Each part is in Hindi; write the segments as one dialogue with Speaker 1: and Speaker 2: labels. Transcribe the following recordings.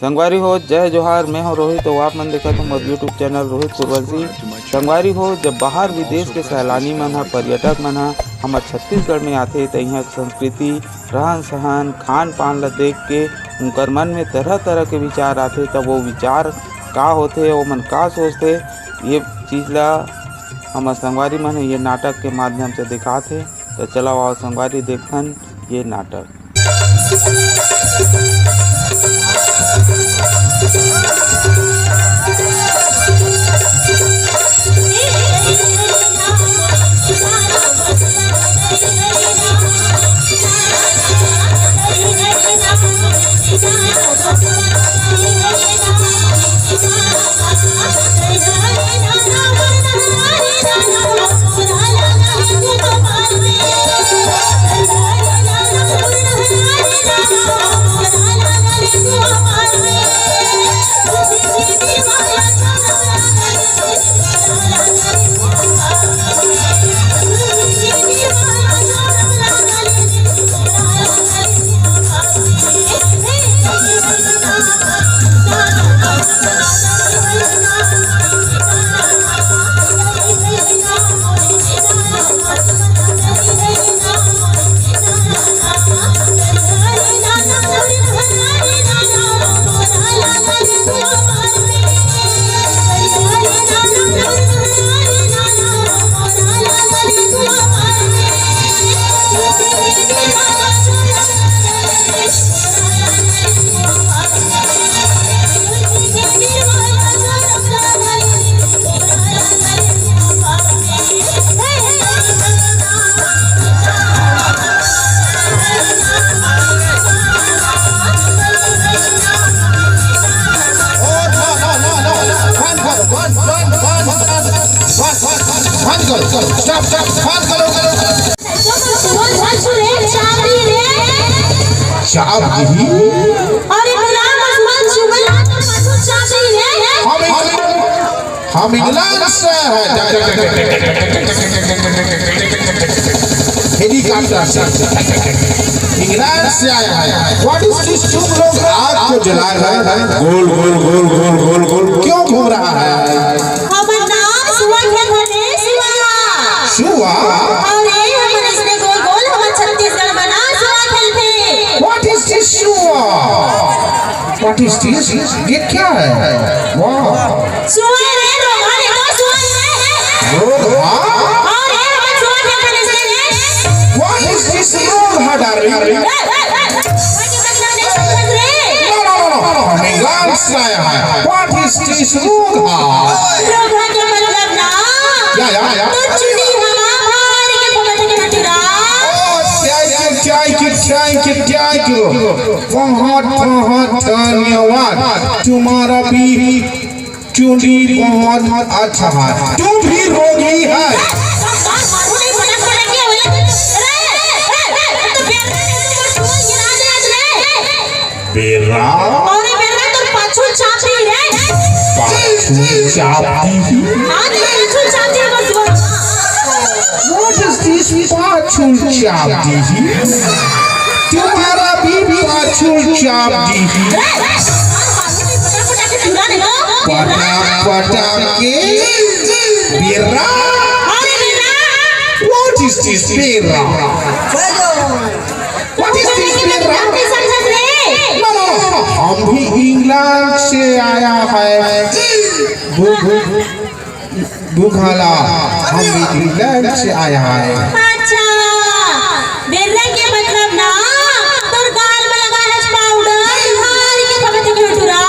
Speaker 1: संगवारी हो जय जोहार। मैं हूँ रोहित और आप मन देखा तुम यूट्यूब चैनल रोहित पूर्वसी। संगवारी हो जब बाहर विदेश के सैलानी मन ह पर्यटक मन ह हमार छत्तीसगढ़ में आथे तो यहाँ संस्कृति रहन सहन खान पान ला देख के उनकर मन में तरह तरह के विचार आथे। तब वो विचार का होथे वो मन का सोचते ये चीज़ ला हमार संगवारी मन ये नाटक के माध्यम से दिखाथे। तो चलो आओ संगवारी देखन ये नाटक।
Speaker 2: हम इंग्लैंड से हेलीकॉप्टर से इंग्लैंड से आए हैं। What is this? तुम लोग आग को जला रहे हैं, गोल गोल गोल गोल गोल गोल क्यों घूम रहा है?
Speaker 3: हमारा नाम सुआ है।
Speaker 2: सुआ?
Speaker 3: अरे हमारे इसने गोल गोल हमारे छत्तीसगढ़ बना सुआ खेलते।
Speaker 2: What is this Sua? What is this? ये क्या है? वाह
Speaker 3: सुआ रे रोगा रे तो सुआ है।
Speaker 2: रोगा?
Speaker 3: और ये हम सुआ खेलने से रे।
Speaker 2: व्हाट इज दिस रोगा डार्लिंग? हम इंग्लैंड से आए हैं। व्हाट इज दिस रोगा?
Speaker 3: रोगा के मतलब ना
Speaker 2: या
Speaker 3: तो चुनी हमारी के पकड़ के हटरा।
Speaker 2: थैंक यू बहुत बहुत धन्यवाद। तुम्हारा भी चुनी बहुत अच्छा है। तुम भी रोगी है। बेरा
Speaker 3: अरे बेरा तुम पाछू चापी रे।
Speaker 2: पाछू चापी?
Speaker 3: आज पाछू चापी बस।
Speaker 2: What is this पाछू चापी? तुम्हारा भी पाछू चापी? पटा के बेरा? What is this बेरा? What is this बेरा? हम भी इंग्लैंड से आया है। बुखाला हम भी इंग्लैंड से आया है।
Speaker 3: अच्छा बेरा के मतलब ना तोर गाल में लगा है पाउडर मार के पकड़ के उठरा।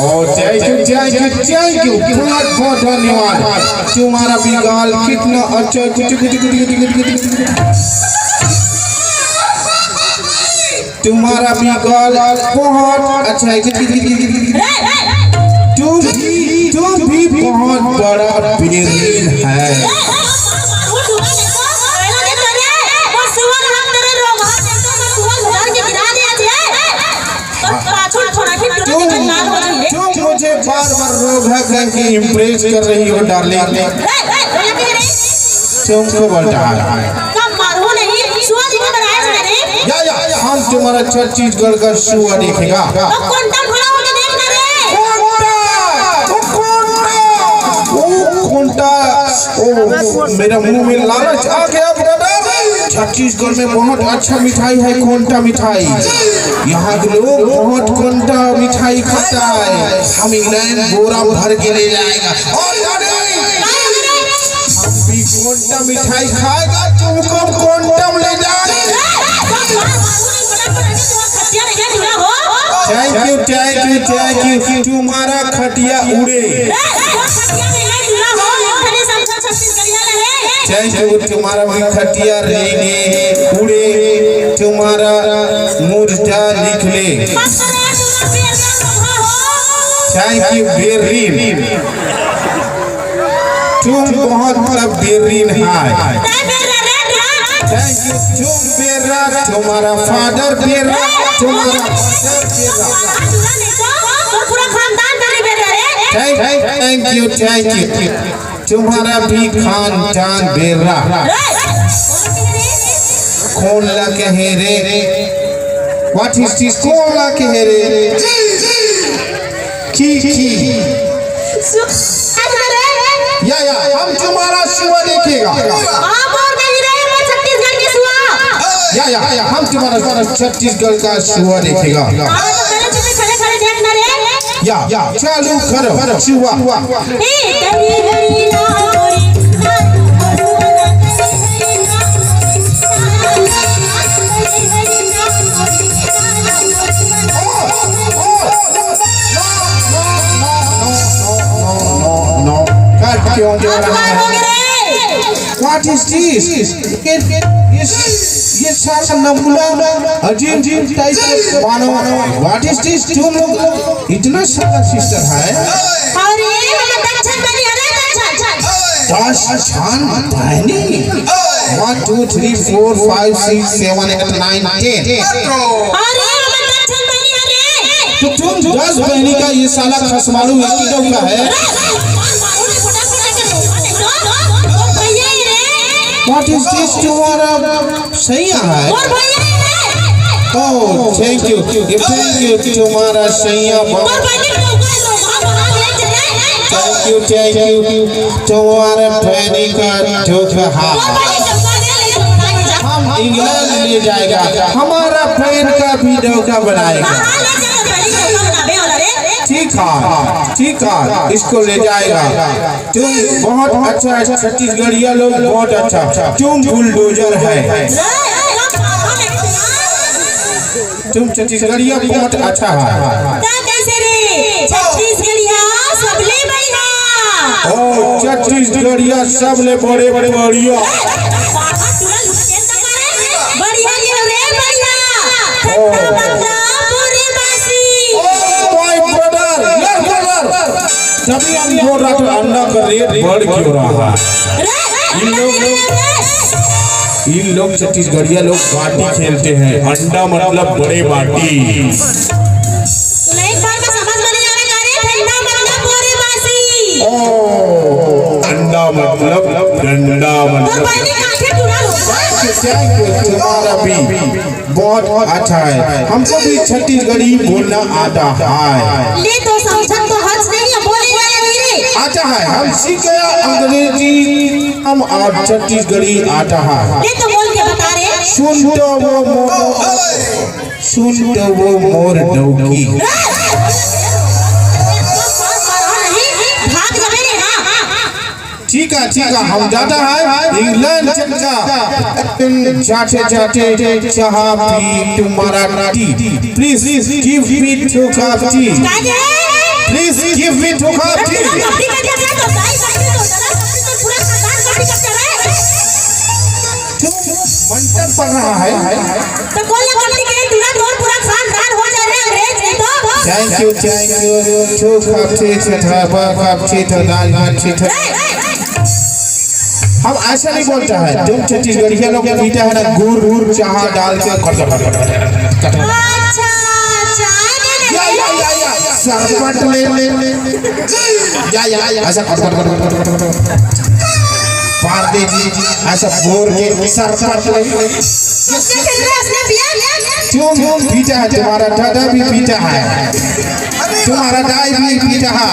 Speaker 2: और थैंक यू बहुत बहुत धन्यवाद। तुम्हारा भी गाल कितना अच्छा तुम्हारा भी गाल बहुत अच्छा है। तुम भी बहुत बड़ा बेरीन है। तुम मुझे बार बार रोगा करके इम्प्रेस कर रही हो डार्लिंग। तुमको बता हम तुम्हारा छत्तीसगढ़ का सुआ देखेगा। ओ मेरा मुंह में लालच आ गया ब्रदर। छत्तीसगढ़ में बहुत अच्छा मिठाई है कोंटा मिठाई। यहाँ के लोग बहुत कोंटा मिठाई खाता है। हम इंग्लैंड बोरा भर के ले जाएगा और भी कोंटा मिठाई खाएगा। तुमको कोंटा ले जाएगा। थैंक यू तुम्हारा खटिया उड़े। थैंक यू तुम्हारा भी खटिया रेने उड़े। तुम्हारा मुर्जा निकले। थैंक यू बेरीन। तुम बहुत बड़ा बेरीन है। थैंक यू तुम बेरा। तुम्हारा फादर बेरा। तुम्हारा थैंक यू तुम्हारा भी खानदान बेरा। कौन ला कहे रे? What is this? कौन ला कहे रे? की या हम तुम्हारा सुआ देखेगा। या हम तुम्हारा छत्तीसगढ़ का सुआ देखेगा। या चालू करो सुआ। क्यों जो रहा है? What is this? ये सारा नमूना अजीब टाइप मानो। What is this? तुम लोग इतना सारा सिस्टर है।
Speaker 3: और ये हम दक्षिण बनी है।
Speaker 2: दक्षिण बनी 1 2 3 4 5 6 7 8 9 10।
Speaker 3: और ये हम दक्षिण बनी है।
Speaker 2: तो तुम 10 बहनी का ये साला खसमारू इसकी डब का है। What is this? तुम्हारा सही है। Oh, thank you तुम्हारा सही है। Thank you तुम्हारा बहनी का धोखा। हम इंग्लैंड ले जाएगा। हमारा बहन का भी धोखा बनाएगा। ठीक है इसको ले जाएगा। तुम बहुत अच्छा छत्तीसगढ़िया लोग बहुत अच्छा। तुम बुलडोजर है। तुम छत्तीसगढ़िया बहुत अच्छा है। ओ छत्तीसगढ़िया सबले बड़े बढ़िया। तभी हम बोल रहा था अंडा का रेट बढ़ क्यों रहा है। इन लोग छत्तीसगढ़िया लोग बाटी खेलते हैं। अंडा मतलब बड़े बाटी। अंडा मतलब डंडा मतलब। तुम्हारा भी बहुत अच्छा है। हमको भी छत्तीसगढ़ी बोलना आता है। आता है हम सीख गया अंग्रेजी। हम और छत्तीसगढ़ी आता है।
Speaker 3: ये तो बोल के बता रहे।
Speaker 2: सुन तो वो मोर डौकी। ठीक है हम जाता है इंग्लैंड जाते चाह पी तुम्हारा T. Please give me 2 cup T. Please give me 2 cup T. मंत्र पढ़ रहा है
Speaker 3: तो कोई कंपनी के पूरा खानदान हो जा रहा है अंग्रेज नहीं तो।
Speaker 2: Thank you 2 cup tea cup tea dal bhat tea. हम ऐसा नहीं बोलता है। तुम छत्तीसगढ़िया लोग पीता है ना गुड़ चाह डाल के सरपट ले ऐसा पार दे जी ऐसा बोर के सरपट ले। तुम पीता है। तुम्हारा दादा भी पीता है। तुम्हारा दाई भी पीता है।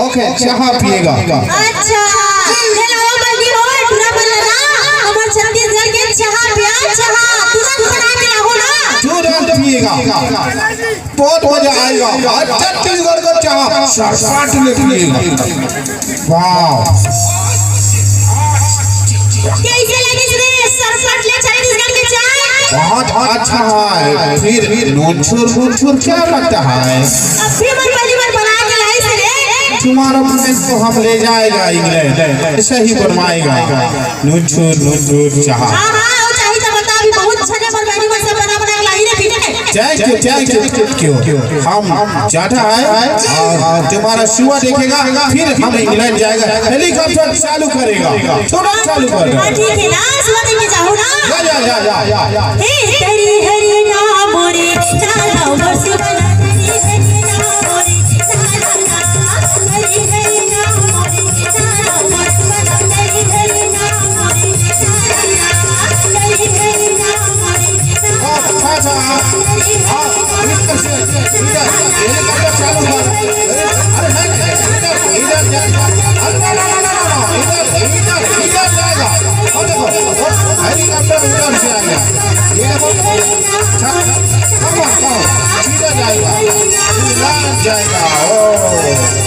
Speaker 2: ओके चाह पिएगा
Speaker 3: अच्छा चलो बल्दी हो पूरा बोला ना हमार छत्तीसगढ़ के चाह पिया चाह तुरंत बना के लाओ ना
Speaker 2: तुरंत पिएगा बहुत मजा आएगा आज छत्तीसगढ़ का चाह सरसाट में पिएगा वाह
Speaker 3: कैसे लगी रे सरसट ले छत्तीसगढ़ के चाय
Speaker 2: बहुत अच्छा है फिर नोचुर क्या लगता है
Speaker 3: अब भी मन वाली बार बना के लाई से रे
Speaker 2: तुम्हारा फ्रेंड को हम ले जाएगा इंग्लैंड ऐसा ही बनवाएगा नोचुर चाह
Speaker 3: हां हां वो चाहिए तो बता अभी बहुत अच्छा ने बर्बादी में से बना बना के लाई रे पीने
Speaker 2: क्यों हम जाता है और तुम्हारा सुआ देखेगा फिर हम इंग्लैंड जाएगा हेलीकॉप्टर चालू करेगा तुरंत चालू कर
Speaker 3: हां ठीक है ना सुबह देख जाओ ना
Speaker 2: जा
Speaker 3: हे हरी हरी नाम रे चला वर्ष बना हरी हरी नाम रे चला हरी हरी नाम रे चला वर्ष बना हरी हरी नाम रे चला हरी हरी नाम रे
Speaker 2: हेलीकॉप्टर चालू हेलीकॉप्टर उधर से आएगा ये देखो जाएगा जाएगा ओ